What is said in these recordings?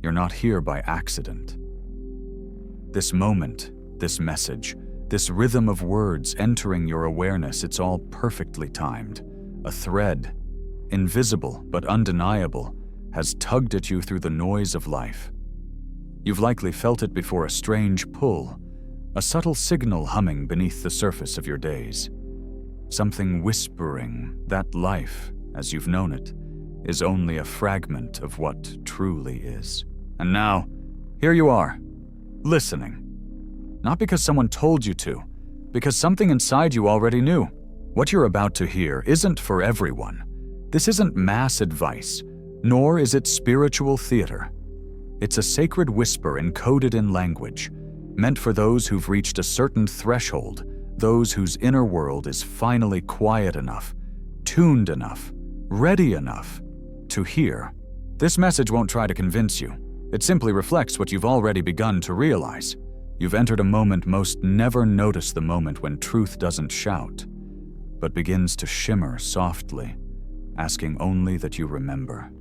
You're not here by accident. This moment, this message, this rhythm of words entering your awareness, it's all perfectly timed. A thread, invisible but undeniable, has tugged at you through the noise of life. You've likely felt it before, a strange pull, a subtle signal humming beneath the surface of your days. Something whispering that life, as you've known it, is only a fragment of what truly is. And now, here you are, listening. Not because someone told you to, because something inside you already knew. What you're about to hear isn't for everyone. This isn't mass advice, nor is it spiritual theater. It's a sacred whisper encoded in language, meant for those who've reached a certain threshold, those whose inner world is finally quiet enough, tuned enough, ready enough to hear. This message won't try to convince you. It simply reflects what you've already begun to realize. You've entered a moment most never notice, the moment when truth doesn't shout, but begins to shimmer softly, asking only that you remember.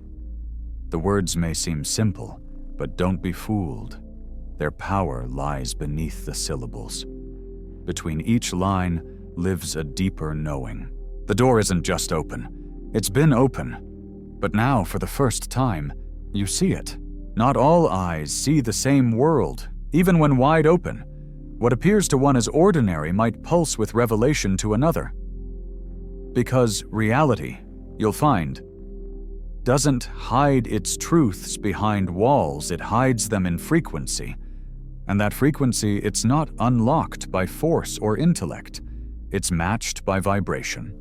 The words may seem simple, but don't be fooled. Their power lies beneath the syllables. Between each line lives a deeper knowing. The door isn't just open. It's been open. But now, for the first time, you see it. Not all eyes see the same world, even when wide open. What appears to one as ordinary might pulse with revelation to another. Because reality, you'll find, doesn't hide its truths behind walls, it hides them in frequency. And that frequency, it's not unlocked by force or intellect. It's matched by vibration,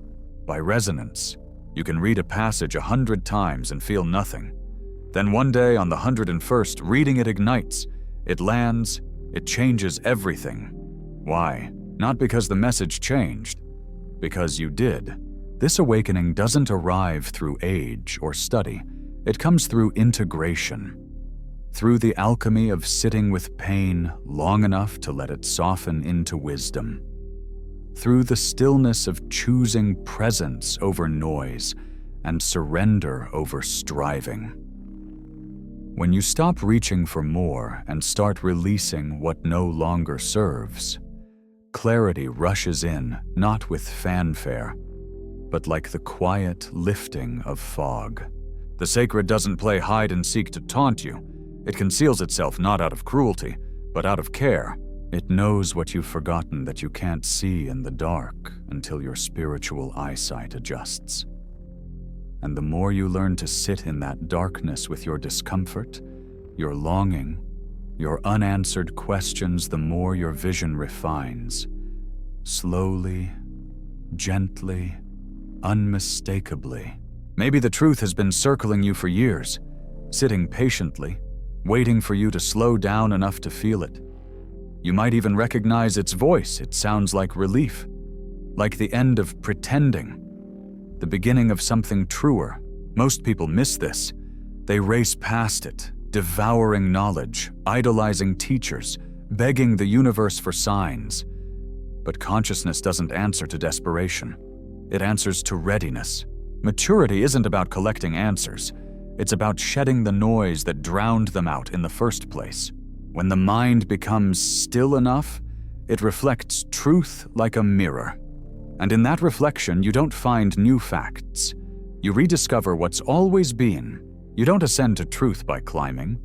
by resonance. You can read a passage 100 times and feel nothing. Then one day, on the 101st, reading it ignites. It lands, it changes everything. Why? Not because the message changed, because you did. This awakening doesn't arrive through age or study. It comes through integration. Through the alchemy of sitting with pain long enough to let it soften into wisdom. Through the stillness of choosing presence over noise and surrender over striving. When you stop reaching for more and start releasing what no longer serves, clarity rushes in, not with fanfare, but like the quiet lifting of fog. The sacred doesn't play hide and seek to taunt you. It conceals itself not out of cruelty, but out of care. It knows what you've forgotten that you can't see in the dark until your spiritual eyesight adjusts. And the more you learn to sit in that darkness with your discomfort, your longing, your unanswered questions, the more your vision refines. Slowly, gently, unmistakably. Maybe the truth has been circling you for years, sitting patiently, waiting for you to slow down enough to feel it. You might even recognize its voice. It sounds like relief, like the end of pretending, the beginning of something truer. Most people miss this. They race past it, devouring knowledge, idolizing teachers, begging the universe for signs. But consciousness doesn't answer to desperation. It answers to readiness. Maturity isn't about collecting answers. It's about shedding the noise that drowned them out in the first place. When the mind becomes still enough, it reflects truth like a mirror. And in that reflection, you don't find new facts. You rediscover what's always been. You don't ascend to truth by climbing.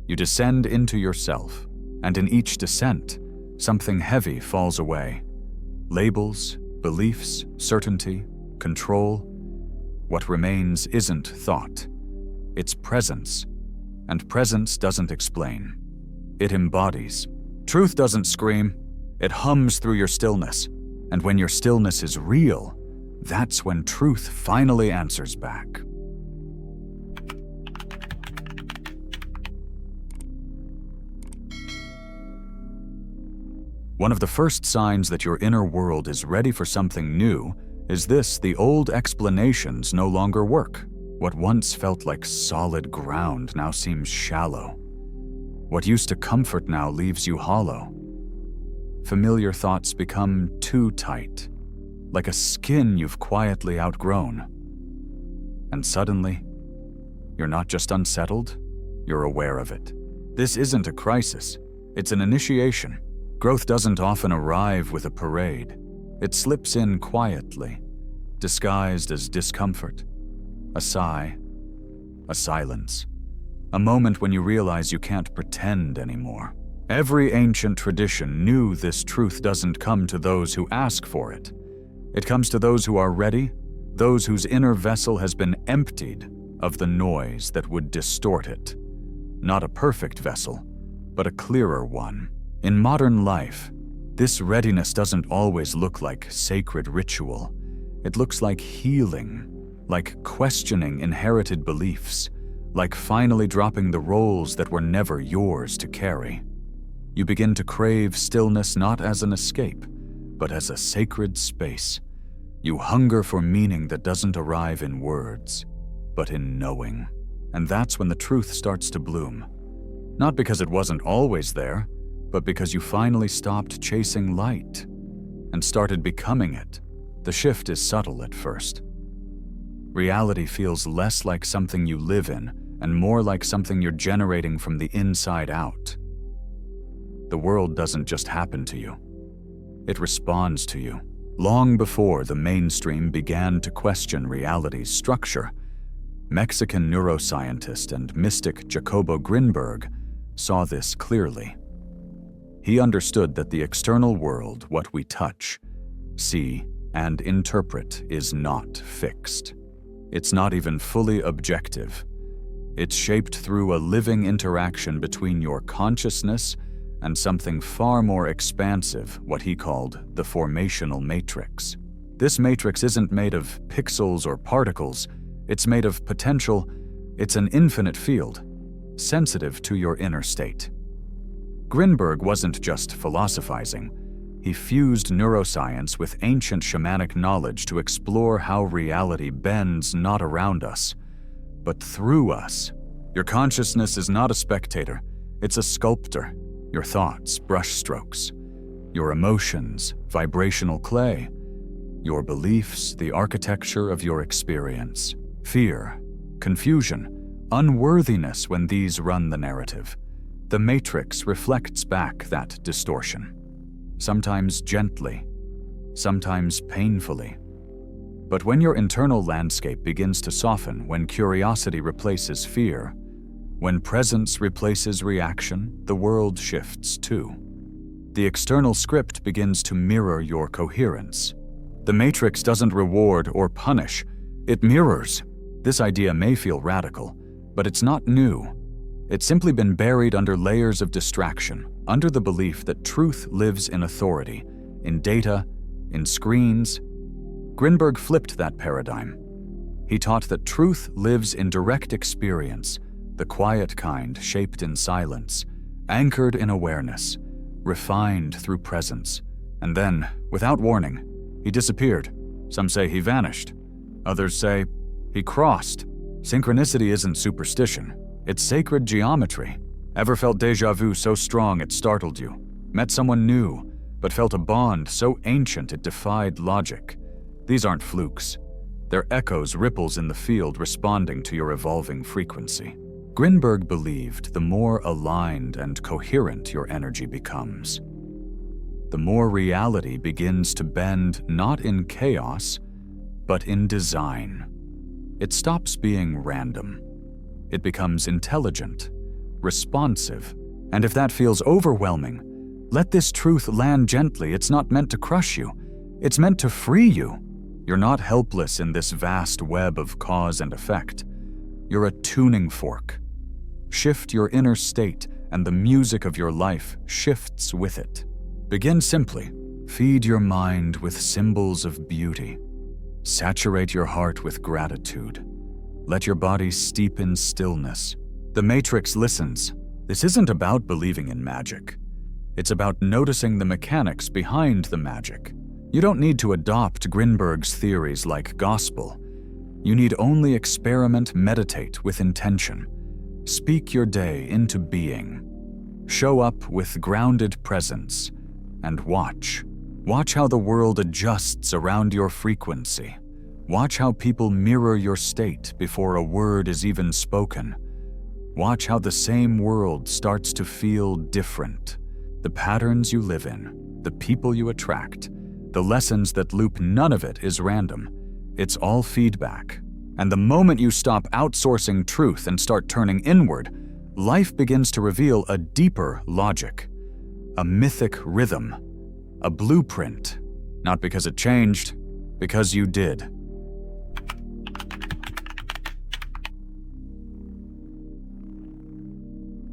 You descend into yourself. And in each descent, something heavy falls away. Labels, beliefs, certainty, control. What remains isn't thought. It's presence. And presence doesn't explain. It embodies. Truth doesn't scream. It hums through your stillness. And when your stillness is real, that's when truth finally answers back. One of the first signs that your inner world is ready for something new is this: the old explanations no longer work. What once felt like solid ground now seems shallow. What used to comfort now leaves you hollow. Familiar thoughts become too tight, like a skin you've quietly outgrown. And suddenly, you're not just unsettled, you're aware of it. This isn't a crisis. It's an initiation. Growth doesn't often arrive with a parade. It slips in quietly, disguised as discomfort, a sigh, a silence, a moment when you realize you can't pretend anymore. Every ancient tradition knew this truth doesn't come to those who ask for it. It comes to those who are ready, those whose inner vessel has been emptied of the noise that would distort it. Not a perfect vessel, but a clearer one. In modern life, this readiness doesn't always look like sacred ritual. It looks like healing, like questioning inherited beliefs, like finally dropping the roles that were never yours to carry. You begin to crave stillness not as an escape, but as a sacred space. You hunger for meaning that doesn't arrive in words, but in knowing. And that's when the truth starts to bloom. Not because it wasn't always there, but because you finally stopped chasing light and started becoming it. The shift is subtle at first. Reality feels less like something you live in and more like something you're generating from the inside out. The world doesn't just happen to you. It responds to you. Long before the mainstream began to question reality's structure, Mexican neuroscientist and mystic Jacobo Grinberg saw this clearly. He understood that the external world, what we touch, see, and interpret, is not fixed. It's not even fully objective. It's shaped through a living interaction between your consciousness and something far more expansive, what he called the formational matrix. This matrix isn't made of pixels or particles. It's made of potential. It's an infinite field, sensitive to your inner state. Grinberg wasn't just philosophizing. He fused neuroscience with ancient shamanic knowledge to explore how reality bends not around us, but through us. Your consciousness is not a spectator. It's a sculptor. Your thoughts, brushstrokes. Your emotions, vibrational clay. Your beliefs, the architecture of your experience. Fear, confusion, unworthiness when these run the narrative. The matrix reflects back that distortion. Sometimes gently, sometimes painfully. But when your internal landscape begins to soften, when curiosity replaces fear, when presence replaces reaction, the world shifts too. The external script begins to mirror your coherence. The matrix doesn't reward or punish, it mirrors. This idea may feel radical, but it's not new. It's simply been buried under layers of distraction, under the belief that truth lives in authority, in data, in screens. Grinberg flipped that paradigm. He taught that truth lives in direct experience, the quiet kind shaped in silence, anchored in awareness, refined through presence. And then, without warning, he disappeared. Some say he vanished. Others say he crossed. Synchronicity isn't superstition. It's sacred geometry. Ever felt déjà vu so strong it startled you? Met someone new, but felt a bond so ancient it defied logic? These aren't flukes. They're echoes, ripples in the field responding to your evolving frequency. Grinberg believed the more aligned and coherent your energy becomes, the more reality begins to bend not in chaos, but in design. It stops being random. It becomes intelligent, responsive, and if that feels overwhelming, let this truth land gently. It's not meant to crush you. It's meant to free you. You're not helpless in this vast web of cause and effect. You're a tuning fork. Shift your inner state, and the music of your life shifts with it. Begin simply. Feed your mind with symbols of beauty. Saturate your heart with gratitude. Let your body steep in stillness. The matrix listens. This isn't about believing in magic. It's about noticing the mechanics behind the magic. You don't need to adopt Grinberg's theories like gospel. You need only experiment, meditate with intention. Speak your day into being. Show up with grounded presence and watch. Watch how the world adjusts around your frequency. Watch how people mirror your state before a word is even spoken. Watch how the same world starts to feel different. The patterns you live in, the people you attract, the lessons that loop, none of it is random. It's all feedback. And the moment you stop outsourcing truth and start turning inward, life begins to reveal a deeper logic, a mythic rhythm, a blueprint. Not because it changed, because you did.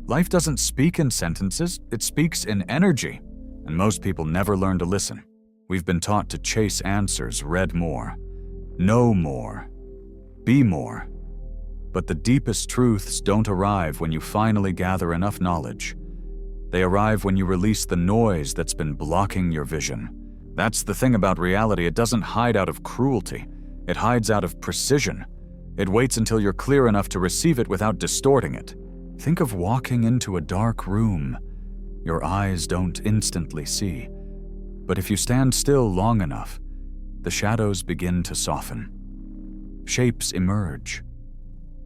Life doesn't speak in sentences, it speaks in energy, and most people never learn to listen. We've been taught to chase answers, read more, know more, be more. But the deepest truths don't arrive when you finally gather enough knowledge. They arrive when you release the noise that's been blocking your vision. That's the thing about reality, it doesn't hide out of cruelty. It hides out of precision. It waits until you're clear enough to receive it without distorting it. Think of walking into a dark room. Your eyes don't instantly see. But if you stand still long enough, the shadows begin to soften. Shapes emerge.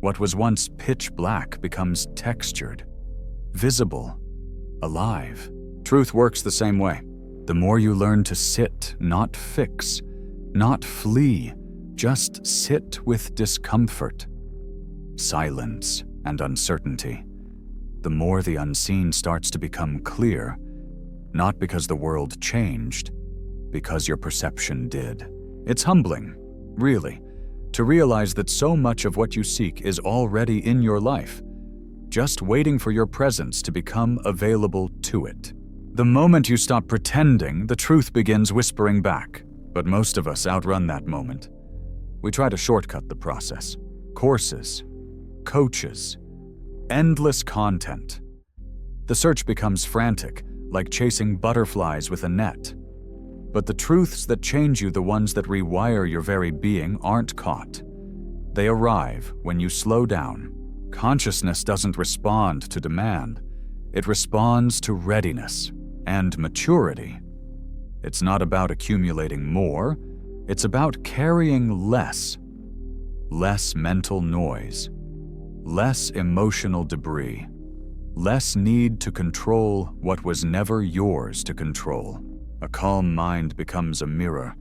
What was once pitch black becomes textured, visible, alive. Truth works the same way. The more you learn to sit, not fix, not flee, just sit with discomfort, silence, and uncertainty, the more the unseen starts to become clear, not because the world changed, because your perception did. It's humbling, really, to realize that so much of what you seek is already in your life, just waiting for your presence to become available to it. The moment you stop pretending, the truth begins whispering back, but most of us outrun that moment. We try to shortcut the process. Courses, coaches, endless content. The search becomes frantic, like chasing butterflies with a net. But the truths that change you, the ones that rewire your very being, aren't caught. They arrive when you slow down. Consciousness doesn't respond to demand. It responds to readiness and maturity. It's not about accumulating more. It's about carrying less. Less mental noise. Less emotional debris. Less need to control what was never yours to control. A calm mind becomes a mirror,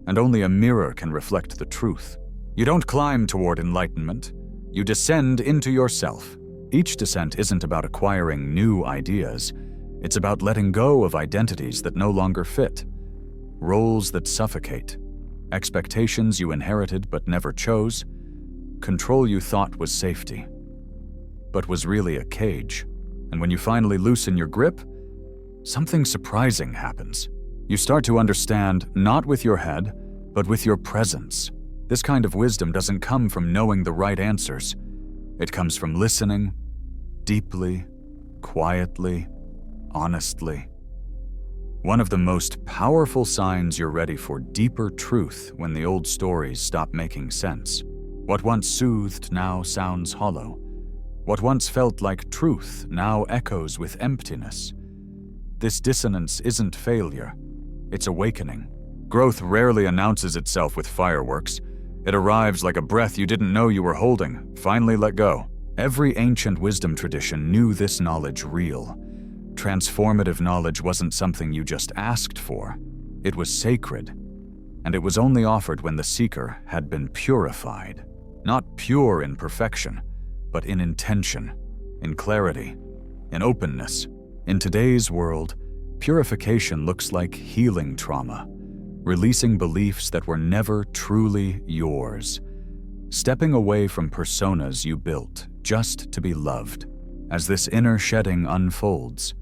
and only a mirror can reflect the truth. You don't climb toward enlightenment. You descend into yourself. Each descent isn't about acquiring new ideas. It's about letting go of identities that no longer fit, roles that suffocate, expectations you inherited but never chose, control you thought was safety, but was really a cage. And when you finally loosen your grip, something surprising happens. You start to understand, not with your head, but with your presence. This kind of wisdom doesn't come from knowing the right answers. It comes from listening, deeply, quietly, honestly. One of the most powerful signs you're ready for deeper truth when the old stories stop making sense. What once soothed now sounds hollow. What once felt like truth now echoes with emptiness. This dissonance isn't failure, it's awakening. Growth rarely announces itself with fireworks. It arrives like a breath you didn't know you were holding, finally let go. Every ancient wisdom tradition knew this knowledge real. Transformative knowledge wasn't something you just asked for. It was sacred, and it was only offered when the seeker had been purified. Not pure in perfection, but in intention, in clarity, in openness. In today's world, purification looks like healing trauma, releasing beliefs that were never truly yours, stepping away from personas you built just to be loved. As this inner shedding unfolds,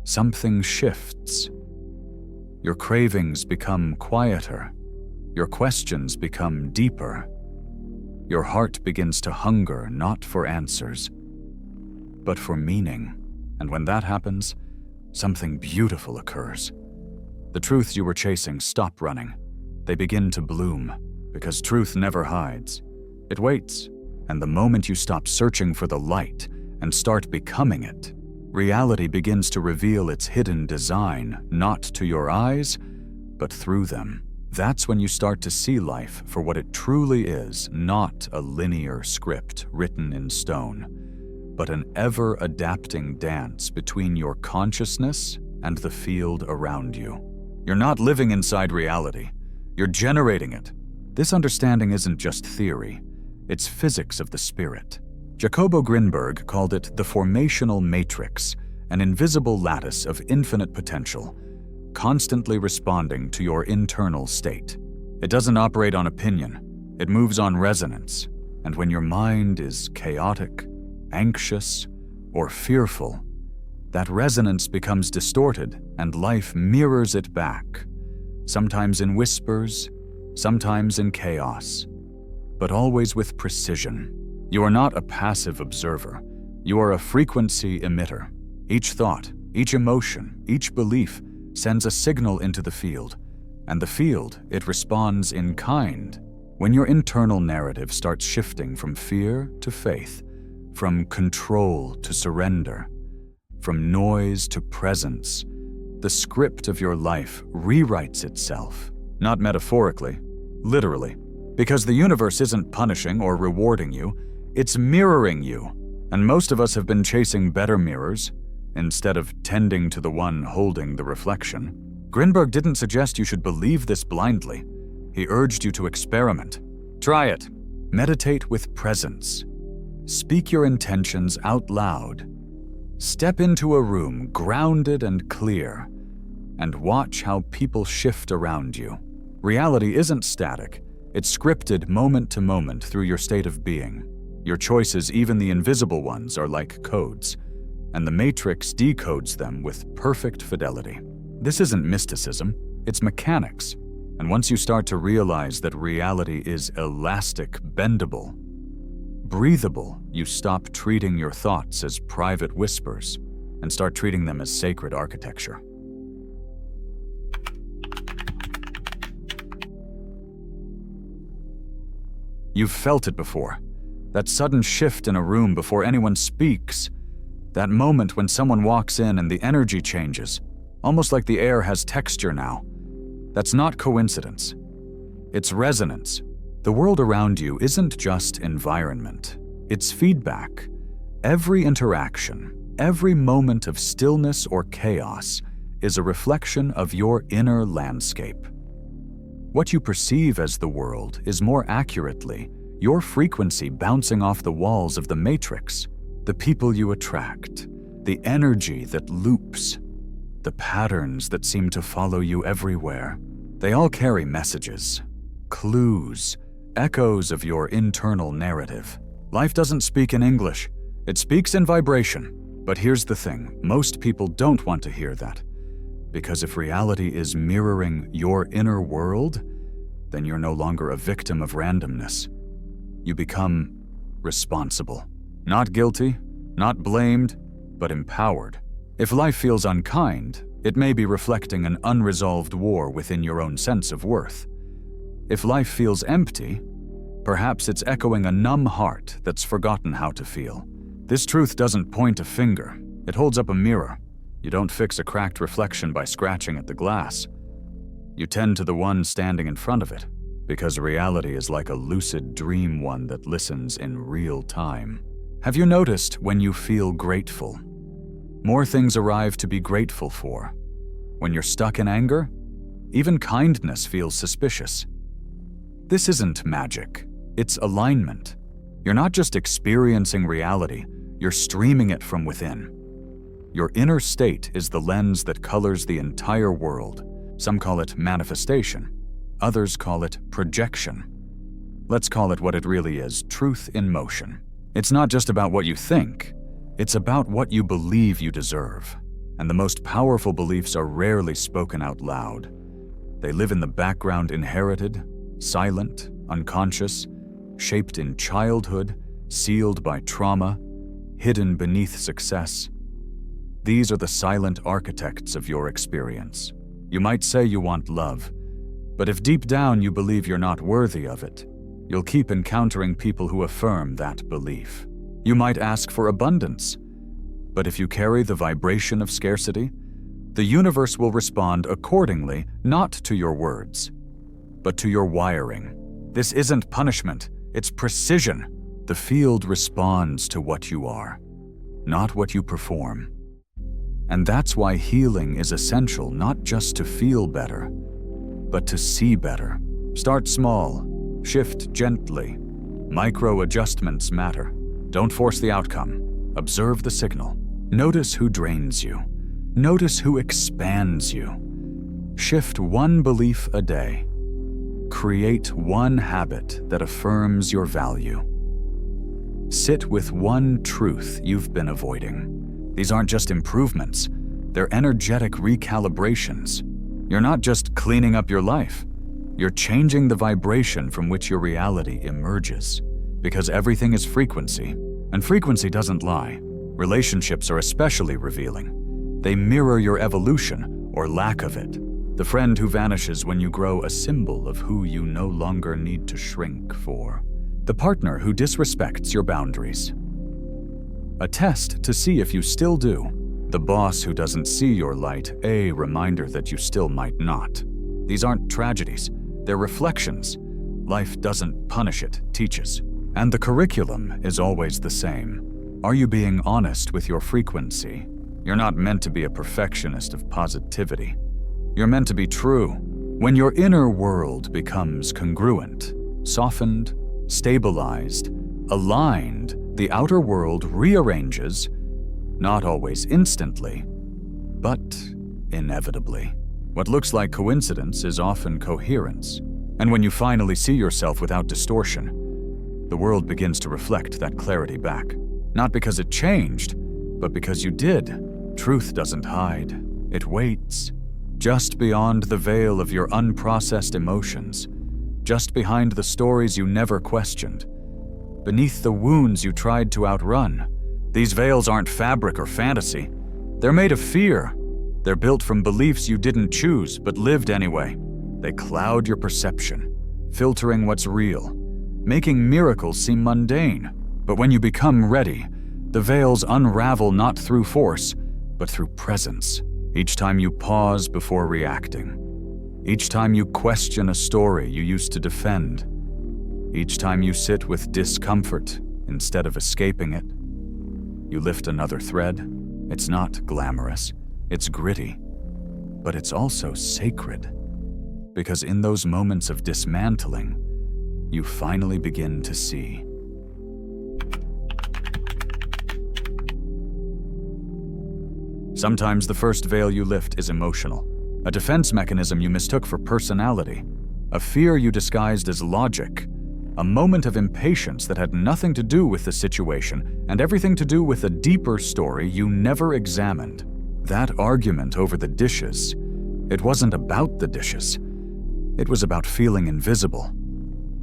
something shifts. Your cravings become quieter, your questions become deeper. Your heart begins to hunger not for answers, but for meaning. And when that happens, something beautiful occurs. The truths you were chasing stop running. They begin to bloom, because truth never hides. It waits, and the moment you stop searching for the light and start becoming it, reality begins to reveal its hidden design, not to your eyes, but through them. That's when you start to see life for what it truly is, not a linear script written in stone, but an ever-adapting dance between your consciousness and the field around you. You're not living inside reality. You're generating it. This understanding isn't just theory. It's physics of the spirit. Jacobo Grinberg called it the formational matrix, an invisible lattice of infinite potential, constantly responding to your internal state. It doesn't operate on opinion. It moves on resonance. And when your mind is chaotic, anxious, or fearful, that resonance becomes distorted and life mirrors it back, sometimes in whispers, sometimes in chaos, but always with precision. You are not a passive observer. You are a frequency emitter. Each thought, each emotion, each belief sends a signal into the field, and the field, it responds in kind. When your internal narrative starts shifting from fear to faith, from control to surrender, from noise to presence, the script of your life rewrites itself, not metaphorically, literally, because the universe isn't punishing or rewarding you, it's mirroring you, and most of us have been chasing better mirrors instead of tending to the one holding the reflection. Grinberg didn't suggest you should believe this blindly. He urged you to experiment. Try it. Meditate with presence. Speak your intentions out loud. Step into a room grounded and clear, and watch how people shift around you. Reality isn't static. It's scripted moment to moment through your state of being. Your choices, even the invisible ones, are like codes, and the matrix decodes them with perfect fidelity. This isn't mysticism, it's mechanics. And once you start to realize that reality is elastic, bendable, breathable, you stop treating your thoughts as private whispers and start treating them as sacred architecture. You've felt it before. That sudden shift in a room before anyone speaks. That moment when someone walks in and the energy changes, almost like the air has texture now. That's not coincidence. It's resonance. The world around you isn't just environment. It's feedback. Every interaction, every moment of stillness or chaos is a reflection of your inner landscape. What you perceive as the world is more accurately your frequency bouncing off the walls of the matrix, the people you attract, the energy that loops, the patterns that seem to follow you everywhere. They all carry messages, clues, echoes of your internal narrative. Life doesn't speak in English. It speaks in vibration. But here's the thing, most people don't want to hear that. Because if reality is mirroring your inner world, then you're no longer a victim of randomness. You become responsible. Not guilty, not blamed, but empowered. If life feels unkind, it may be reflecting an unresolved war within your own sense of worth. If life feels empty, perhaps it's echoing a numb heart that's forgotten how to feel. This truth doesn't point a finger. It holds up a mirror. You don't fix a cracked reflection by scratching at the glass. You tend to the one standing in front of it, because reality is like a lucid dream one that listens in real time. Have you noticed when you feel grateful? More things arrive to be grateful for. When you're stuck in anger, even kindness feels suspicious. This isn't magic, it's alignment. You're not just experiencing reality, you're streaming it from within. Your inner state is the lens that colors the entire world. Some call it manifestation, others call it projection. Let's call it what it really is, truth in motion. It's not just about what you think, it's about what you believe you deserve. And the most powerful beliefs are rarely spoken out loud. They live in the background, inherited, silent, unconscious, shaped in childhood, sealed by trauma, hidden beneath success. These are the silent architects of your experience. You might say you want love, but if deep down you believe you're not worthy of it, you'll keep encountering people who affirm that belief. You might ask for abundance, but if you carry the vibration of scarcity, the universe will respond accordingly, not to your words, but to your wiring. This isn't punishment, it's precision. The field responds to what you are. not what you perform. And that's why healing is essential, not just to feel better, but to see better. Start small, shift gently. Micro adjustments matter. Don't force the outcome. Observe the signal. Notice who drains you. Notice who expands you. Shift one belief a day. Create one habit that affirms your value. Sit with one truth you've been avoiding. These aren't just improvements, they're energetic recalibrations. You're not just cleaning up your life, you're changing the vibration from which your reality emerges. Because everything is frequency, and frequency doesn't lie. Relationships are especially revealing. They mirror your evolution or lack of it. The friend who vanishes when you grow a symbol of who you no longer need to shrink for. The partner who disrespects your boundaries. A test to see if you still do. The boss who doesn't see your light, a reminder that you still might not. These aren't tragedies, they're reflections. Life doesn't punish it, teaches. And the curriculum is always the same. Are you being honest with your frequency? You're not meant to be a perfectionist of positivity. You're meant to be true. When your inner world becomes congruent, softened, stabilized, aligned, the outer world rearranges, not always instantly, but inevitably. What looks like coincidence is often coherence. And when you finally see yourself without distortion, the world begins to reflect that clarity back. Not because it changed, but because you did. Truth doesn't hide. It waits. Just beyond the veil of your unprocessed emotions, just behind the stories you never questioned, beneath the wounds you tried to outrun. These veils aren't fabric or fantasy. They're made of fear. They're built from beliefs you didn't choose but lived anyway. They cloud your perception, filtering what's real, making miracles seem mundane. But when you become ready, the veils unravel not through force, but through presence. Each time you pause before reacting. Each time you question a story you used to defend. Each time you sit with discomfort instead of escaping it. You lift another thread. It's not glamorous. It's gritty. But it's also sacred. Because in those moments of dismantling, you finally begin to see. Sometimes the first veil you lift is emotional, a defense mechanism you mistook for personality, a fear you disguised as logic, a moment of impatience that had nothing to do with the situation and everything to do with a deeper story you never examined. That argument over the dishes, it wasn't about the dishes. It was about feeling invisible.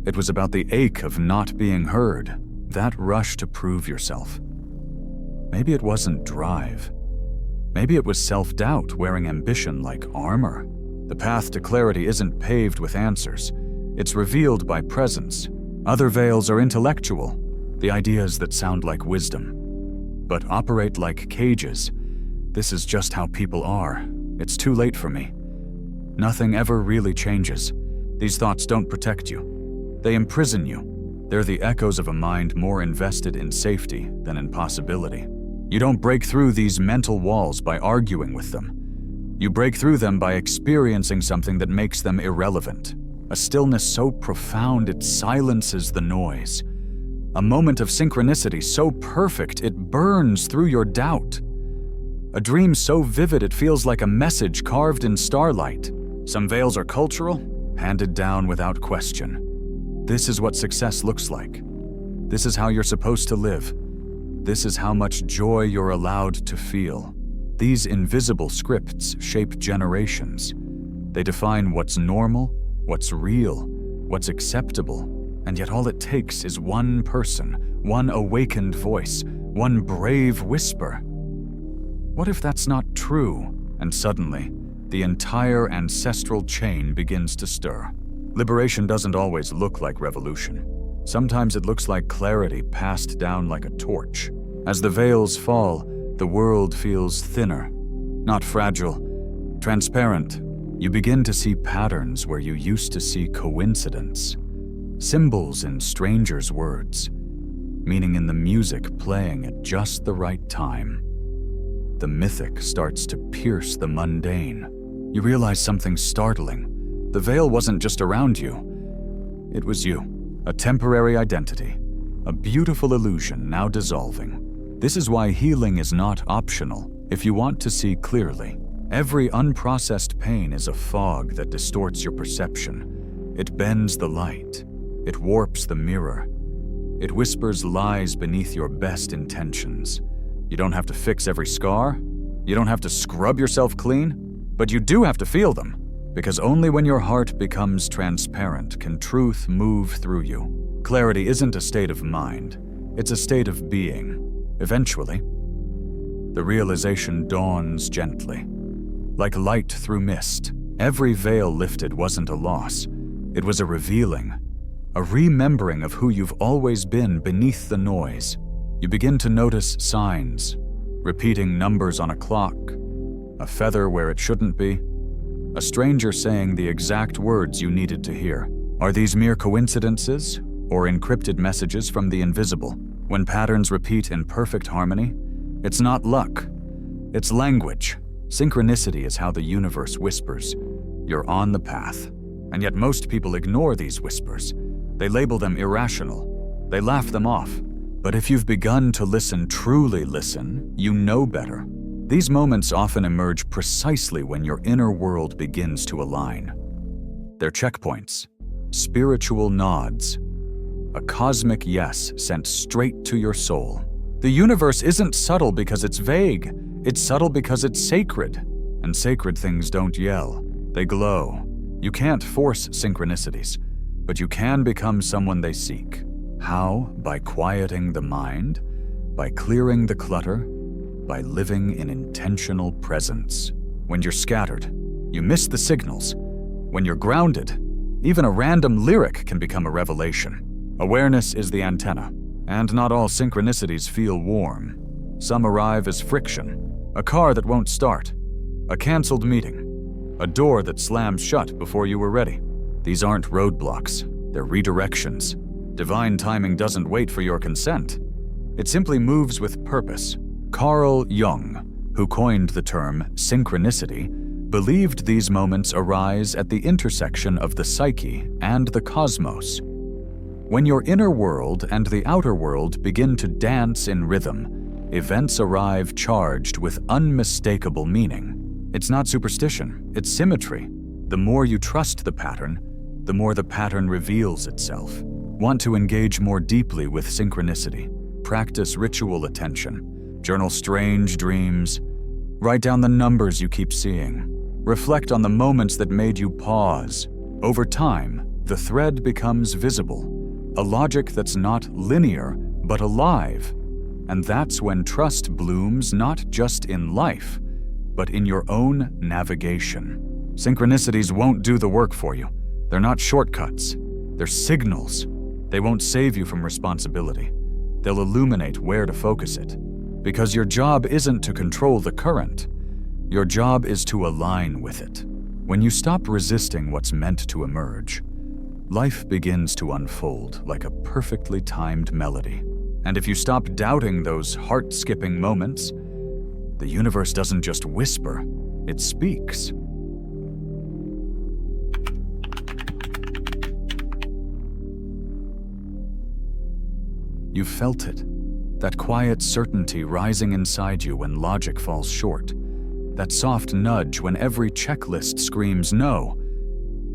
It was about the ache of not being heard, that rush to prove yourself. Maybe it wasn't drive. Maybe it was self-doubt wearing ambition like armor. The path to clarity isn't paved with answers. It's revealed by presence. Other veils are intellectual, the ideas that sound like wisdom, but operate like cages. This is just how people are. It's too late for me. Nothing ever really changes. These thoughts don't protect you. They imprison you. They're the echoes of a mind more invested in safety than in possibility. You don't break through these mental walls by arguing with them. You break through them by experiencing something that makes them irrelevant. A stillness so profound it silences the noise. A moment of synchronicity so perfect it burns through your doubt. A dream so vivid it feels like a message carved in starlight. Some veils are cultural, handed down without question. This is what success looks like. This is how you're supposed to live. This is how much joy you're allowed to feel. These invisible scripts shape generations. They define what's normal, what's real, what's acceptable, and yet all it takes is one person, one awakened voice, one brave whisper. What if that's not true? And suddenly, the entire ancestral chain begins to stir. Liberation doesn't always look like revolution. Sometimes it looks like clarity passed down like a torch. As the veils fall, the world feels thinner, not fragile, transparent. You begin to see patterns where you used to see coincidence, symbols in strangers' words, meaning in the music playing at just the right time. The mythic starts to pierce the mundane. You realize something startling. The veil wasn't just around you. It was you, a temporary identity, a beautiful illusion now dissolving. This is why healing is not optional if you want to see clearly. Every unprocessed pain is a fog that distorts your perception. It bends the light. It warps the mirror. It whispers lies beneath your best intentions. You don't have to fix every scar. You don't have to scrub yourself clean. But you do have to feel them, because only when your heart becomes transparent can truth move through you. Clarity isn't a state of mind. It's a state of being. Eventually, the realization dawns gently. Like light through mist, every veil lifted wasn't a loss. It was a revealing, a remembering of who you've always been beneath the noise. You begin to notice signs, repeating numbers on a clock, a feather where it shouldn't be, a stranger saying the exact words you needed to hear. Are these mere coincidences or encrypted messages from the invisible? When patterns repeat in perfect harmony, it's not luck, it's language. Synchronicity is how the universe whispers, you're on the path. And yet most people ignore these whispers. They label them irrational. They laugh them off. But if you've begun to listen, truly listen, you know better. These moments often emerge precisely when your inner world begins to align. They're checkpoints, spiritual nods, a cosmic yes sent straight to your soul. The universe isn't subtle because it's vague. It's subtle because it's sacred. And sacred things don't yell, they glow. You can't force synchronicities, but you can become someone they seek. How? By quieting the mind, by clearing the clutter, by living in intentional presence. When you're scattered, you miss the signals. When you're grounded, even a random lyric can become a revelation. Awareness is the antenna, and not all synchronicities feel warm. Some arrive as friction, a car that won't start, a canceled meeting, a door that slams shut before you were ready. These aren't roadblocks, they're redirections. Divine timing doesn't wait for your consent. It simply moves with purpose. Carl Jung, who coined the term synchronicity, believed these moments arise at the intersection of the psyche and the cosmos. When your inner world and the outer world begin to dance in rhythm, events arrive charged with unmistakable meaning. It's not superstition, it's symmetry. The more you trust the pattern, the more the pattern reveals itself. Want to engage more deeply with synchronicity? Practice ritual attention. Journal strange dreams. Write down the numbers you keep seeing. Reflect on the moments that made you pause. Over time, the thread becomes visible, a logic that's not linear, but alive. And that's when trust blooms not just in life, but in your own navigation. Synchronicities won't do the work for you. They're not shortcuts. They're signals. They won't save you from responsibility. They'll illuminate where to focus it. Because your job isn't to control the current. Your job is to align with it. When you stop resisting what's meant to emerge, life begins to unfold like a perfectly timed melody. And if you stop doubting those heart-skipping moments, the universe doesn't just whisper, it speaks. You felt it, that quiet certainty rising inside you when logic falls short, that soft nudge when every checklist screams no,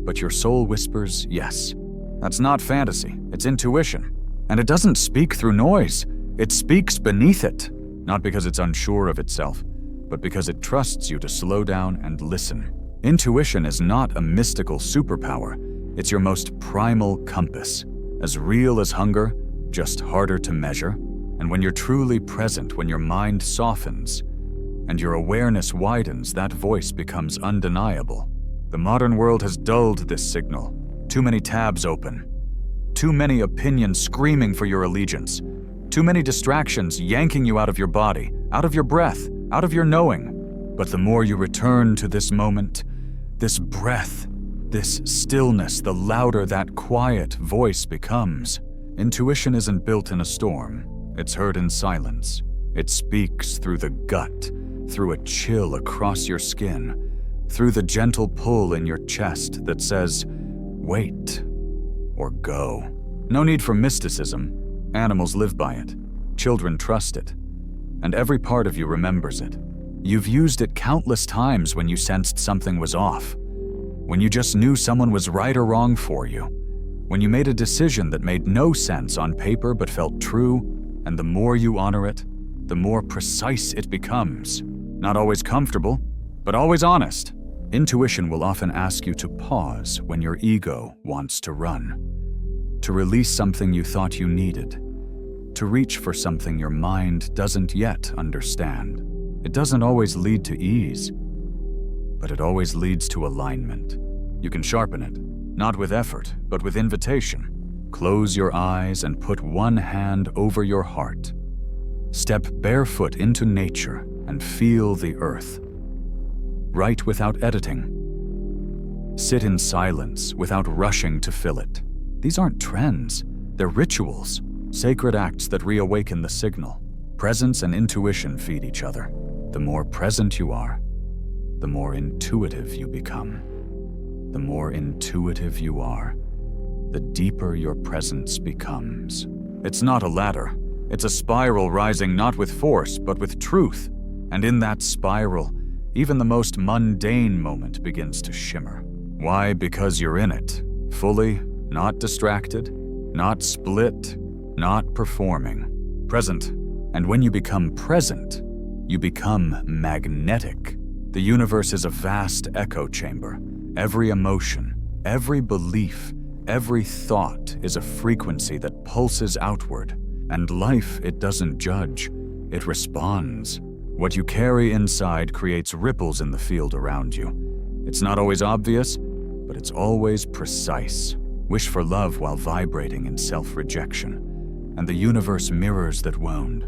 but your soul whispers yes. That's not fantasy, it's intuition. And it doesn't speak through noise, it speaks beneath it, not because it's unsure of itself, but because it trusts you to slow down and listen. Intuition is not a mystical superpower, it's your most primal compass, as real as hunger, just harder to measure. And when you're truly present, when your mind softens and your awareness widens, that voice becomes undeniable. The modern world has dulled this signal. Too many tabs open. Too many opinions screaming for your allegiance. Too many distractions yanking you out of your body, out of your breath, out of your knowing. But the more you return to this moment, this breath, this stillness, the louder that quiet voice becomes. Intuition isn't built in a storm. It's heard in silence. It speaks through the gut, through a chill across your skin, through the gentle pull in your chest that says, wait, or go. No need for mysticism. Animals live by it. Children trust it. And every part of you remembers it. You've used it countless times when you sensed something was off, when you just knew someone was right or wrong for you, when you made a decision that made no sense on paper but felt true, and the more you honor it, the more precise it becomes. Not always comfortable, but always honest. Intuition will often ask you to pause when your ego wants to run, to release something you thought you needed, to reach for something your mind doesn't yet understand. It doesn't always lead to ease, but it always leads to alignment. You can sharpen it, not with effort, but with invitation. Close your eyes and put one hand over your heart. Step barefoot into nature and feel the earth. Write without editing. Sit in silence without rushing to fill it. These aren't trends, they're rituals, sacred acts that reawaken the signal. Presence and intuition feed each other. The more present you are, the more intuitive you become. The more intuitive you are, the deeper your presence becomes. It's not a ladder. It's a spiral rising not with force, but with truth. And in that spiral, even the most mundane moment begins to shimmer. Why? Because you're in it, fully, not distracted, not split, not performing. Present. And when you become present, you become magnetic. The universe is a vast echo chamber. Every emotion, every belief, every thought is a frequency that pulses outward. And life, it doesn't judge, it responds. What you carry inside creates ripples in the field around you. It's not always obvious, but it's always precise. Wish for love while vibrating in self-rejection, and the universe mirrors that wound.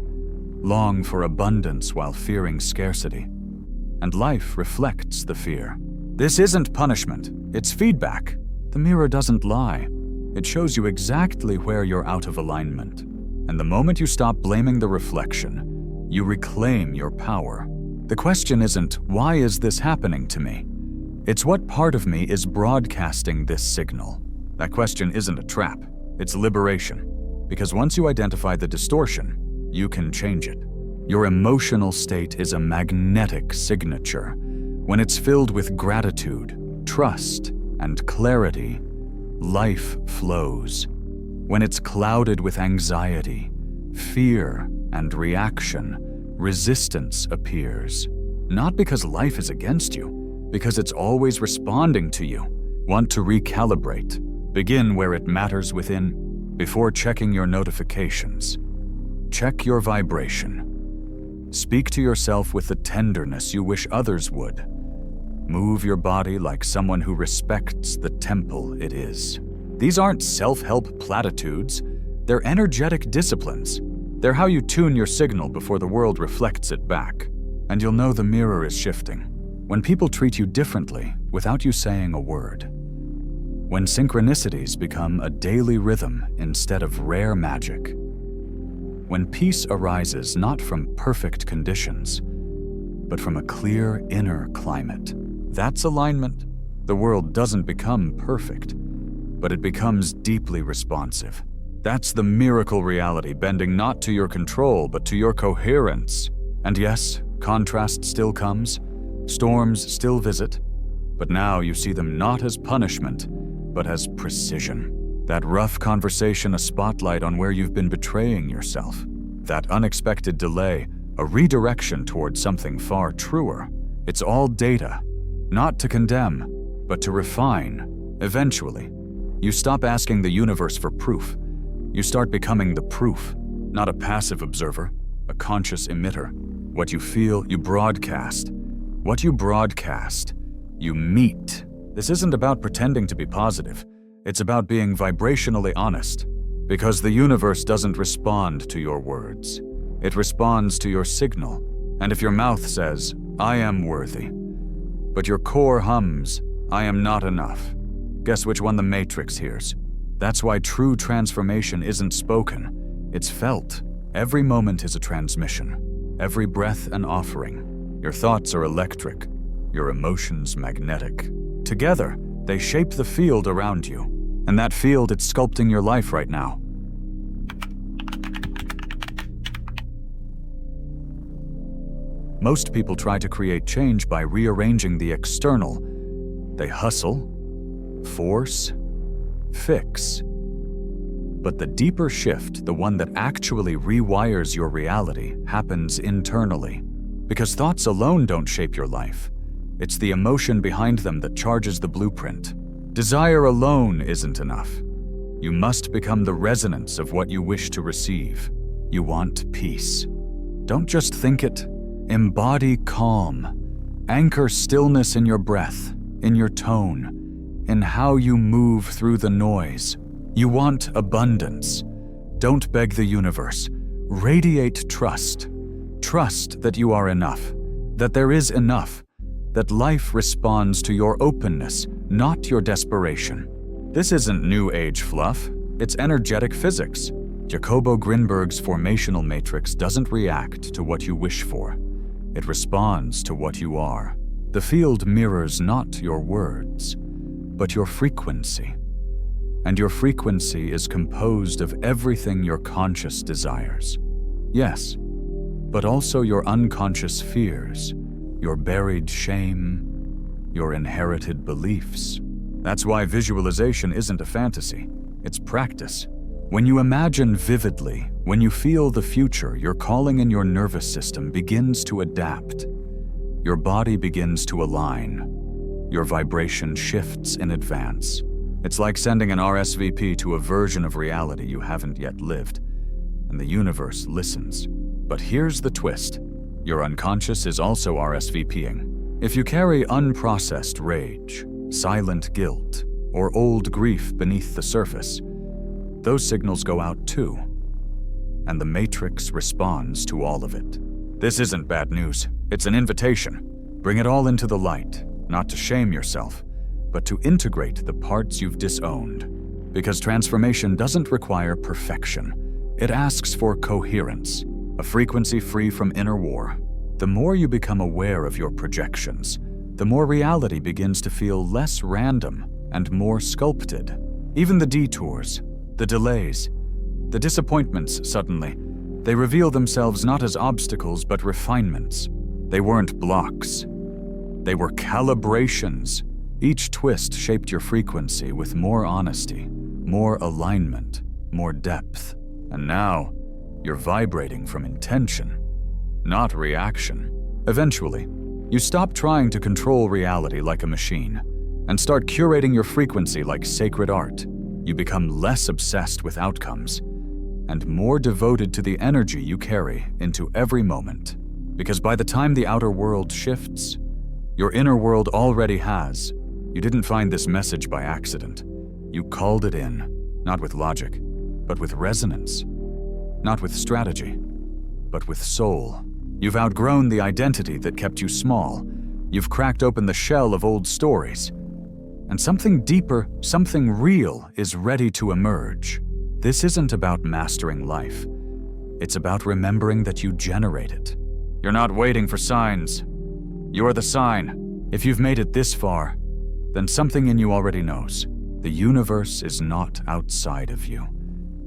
Long for abundance while fearing scarcity, and life reflects the fear. This isn't punishment, it's feedback. The mirror doesn't lie. It shows you exactly where you're out of alignment. And the moment you stop blaming the reflection, you reclaim your power. The question isn't, why is this happening to me? It's what part of me is broadcasting this signal. That question isn't a trap, it's liberation. Because once you identify the distortion, you can change it. Your emotional state is a magnetic signature. When it's filled with gratitude, trust, and clarity, life flows. When it's clouded with anxiety, fear, and reaction, resistance appears. Not because life is against you, because it's always responding to you. Want to recalibrate? Begin where it matters within, before checking your notifications. Check your vibration. Speak to yourself with the tenderness you wish others would. Move your body like someone who respects the temple it is. These aren't self-help platitudes. They're energetic disciplines. They're how you tune your signal before the world reflects it back. And you'll know the mirror is shifting. When people treat you differently without you saying a word. When synchronicities become a daily rhythm instead of rare magic. When peace arises not from perfect conditions, but from a clear inner climate. That's alignment. The world doesn't become perfect, but it becomes deeply responsive. That's the miracle reality bending not to your control, but to your coherence. And yes, contrast still comes, storms still visit, but now you see them not as punishment, but as precision. That rough conversation a spotlight on where you've been betraying yourself. That unexpected delay, a redirection towards something far truer. It's all data, not to condemn, but to refine. Eventually, you stop asking the universe for proof. You start becoming the proof, not a passive observer, a conscious emitter. What you feel, you broadcast. What you broadcast, you meet. This isn't about pretending to be positive. It's about being vibrationally honest. Because the universe doesn't respond to your words. It responds to your signal. And if your mouth says, I am worthy, but your core hums, I am not enough, guess which one the Matrix hears? That's why true transformation isn't spoken, it's felt. Every moment is a transmission, every breath an offering. Your thoughts are electric, your emotions magnetic. Together, they shape the field around you, and that field, it's sculpting your life right now. Most people try to create change by rearranging the external. They hustle, force, fix. But the deeper shift, the one that actually rewires your reality, happens internally. Because thoughts alone don't shape your life. It's the emotion behind them that charges the blueprint. Desire alone isn't enough. You must become the resonance of what you wish to receive. You want peace. Don't just think it. Embody calm. Anchor stillness in your breath, in your tone, in how you move through the noise. You want abundance. Don't beg the universe. Radiate trust. Trust that you are enough, that there is enough, that life responds to your openness, not your desperation. This isn't new age fluff, it's energetic physics. Jacobo Grinberg's formational matrix doesn't react to what you wish for. It responds to what you are. The field mirrors not your words, but your frequency. And your frequency is composed of everything your conscious desires. Yes, but also your unconscious fears, your buried shame, your inherited beliefs. That's why visualization isn't a fantasy, it's practice. When you imagine vividly, when you feel the future, your calling in your nervous system begins to adapt. Your body begins to align. Your vibration shifts in advance. It's like sending an RSVP to a version of reality you haven't yet lived, and the universe listens. But here's the twist. Your unconscious is also RSVPing. If you carry unprocessed rage, silent guilt, or old grief beneath the surface, those signals go out too, and the matrix responds to all of it. This isn't bad news, it's an invitation. Bring it all into the light, not to shame yourself, but to integrate the parts you've disowned. Because transformation doesn't require perfection, it asks for coherence, a frequency free from inner war. The more you become aware of your projections, the more reality begins to feel less random and more sculpted. Even the detours, the delays, the disappointments suddenly, they reveal themselves not as obstacles but refinements. They weren't blocks. They were calibrations. Each twist shaped your frequency with more honesty, more alignment, more depth. And now, you're vibrating from intention, not reaction. Eventually, you stop trying to control reality like a machine and start curating your frequency like sacred art. You become less obsessed with outcomes and more devoted to the energy you carry into every moment. Because by the time the outer world shifts, your inner world already has. You didn't find this message by accident. You called it in, not with logic, but with resonance. Not with strategy, but with soul. You've outgrown the identity that kept you small. You've cracked open the shell of old stories. And something deeper, something real is ready to emerge. This isn't about mastering life. It's about remembering that you generate it. You're not waiting for signs. You're the sign. If you've made it this far, then something in you already knows. The universe is not outside of you.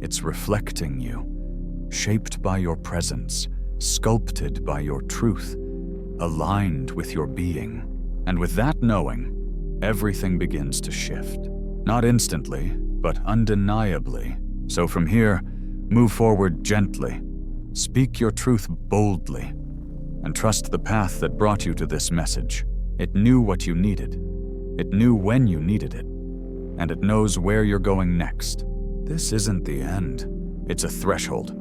It's reflecting you, shaped by your presence, sculpted by your truth, aligned with your being. And with that knowing, everything begins to shift. Not instantly, but undeniably. So from here, move forward gently. Speak your truth boldly. And trust the path that brought you to this message. It knew what you needed. It knew when you needed it. And it knows where you're going next. This isn't the end. It's a threshold.